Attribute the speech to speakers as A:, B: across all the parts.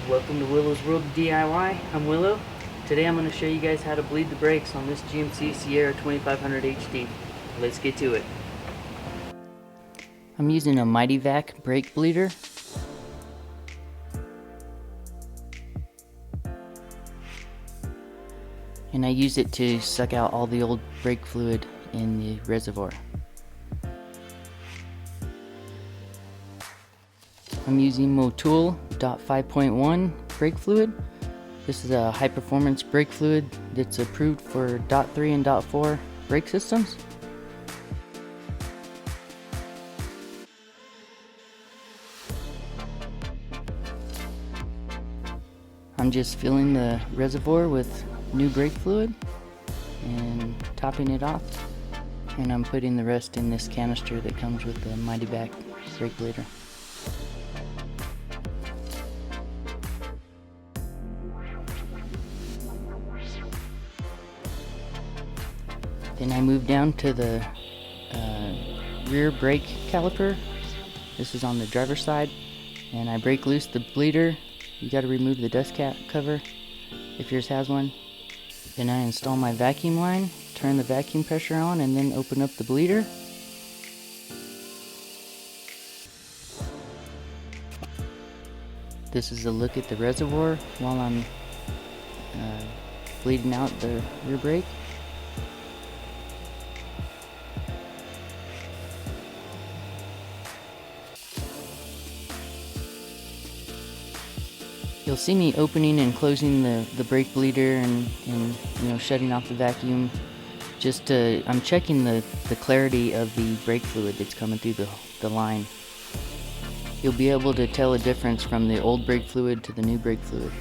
A: Welcome to Willow's World of DIY. I'm Willow. Today I'm going to show you guys how to bleed the brakes on this GMC Sierra 2500 HD. Let's get to it. I'm using a Mighty Vac brake bleeder. And I use it to suck out all the old brake fluid in the reservoir. I'm using Motul .5.1 brake fluid. This is a high performance brake fluid that's approved for .3 and .4 brake systems. I'm just filling the reservoir with new brake fluid and topping it off, and I'm putting the rest in this canister that comes with the Mighty Vac brake bleeder. Then I move down to the rear brake caliper. This is on the driver's side, and I break loose the bleeder. You got to remove the dust cap cover if yours has one. Then I install my vacuum line, turn the vacuum pressure on, and then open up the bleeder. This is a look at the reservoir while I'm bleeding out the rear brake. You'll see me opening and closing the brake bleeder and shutting off the vacuum. I'm checking the clarity of the brake fluid that's coming through the line. You'll be able to tell a difference from the old brake fluid to the new brake fluid.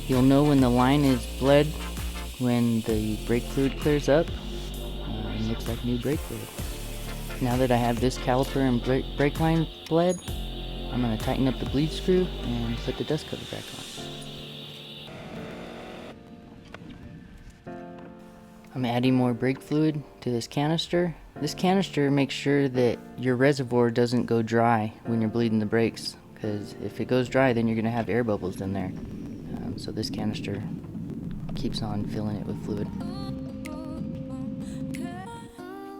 A: You'll know when the line is bled when the brake fluid clears up and looks like new brake fluid. Now that I have this caliper and brake line bled, I'm going to tighten up the bleed screw and put the dust cover back on. I'm adding more brake fluid to this canister. This canister makes sure that your reservoir doesn't go dry when you're bleeding the brakes, because if it goes dry then you're going to have air bubbles in there. So this canister keeps on filling it with fluid.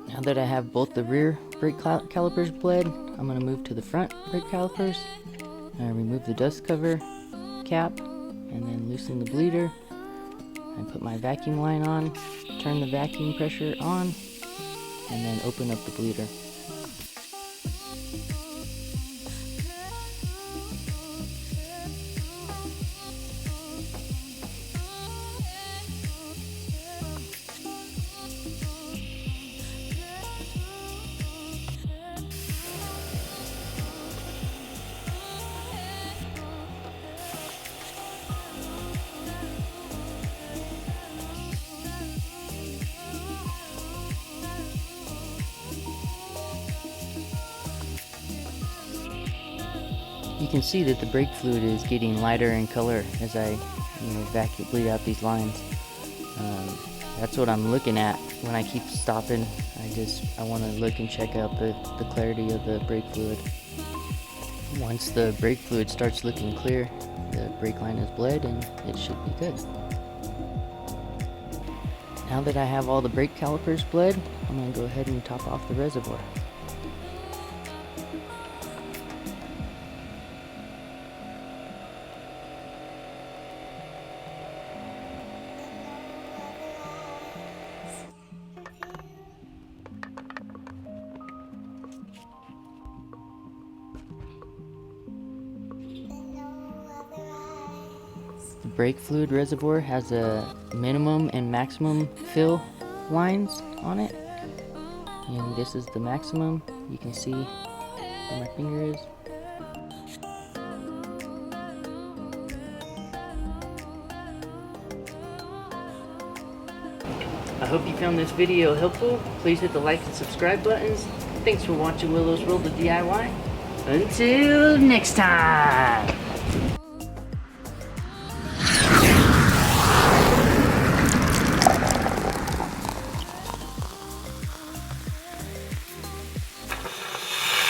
A: Now that I have both the rear brake calipers bled, I'm going to move to the front brake calipers. I remove the dust cover cap and then loosen the bleeder. I put my vacuum line on, turn the vacuum pressure on, and then open up the bleeder. You can see that the brake fluid is getting lighter in color as I vacuum bleed out these lines. That's what I'm looking at when I keep stopping. I want to look and check out the clarity of the brake fluid. Once the brake fluid starts looking clear, the brake line is bled and it should be good. Now that I have all the brake calipers bled, I'm going to go ahead and top off the reservoir. The brake fluid reservoir has a minimum and maximum fill lines on it, and this is the maximum. You can see where my finger is. I hope you found this video helpful. Please hit the like and subscribe buttons. Thanks for watching Willow's World of DIY. Until next time!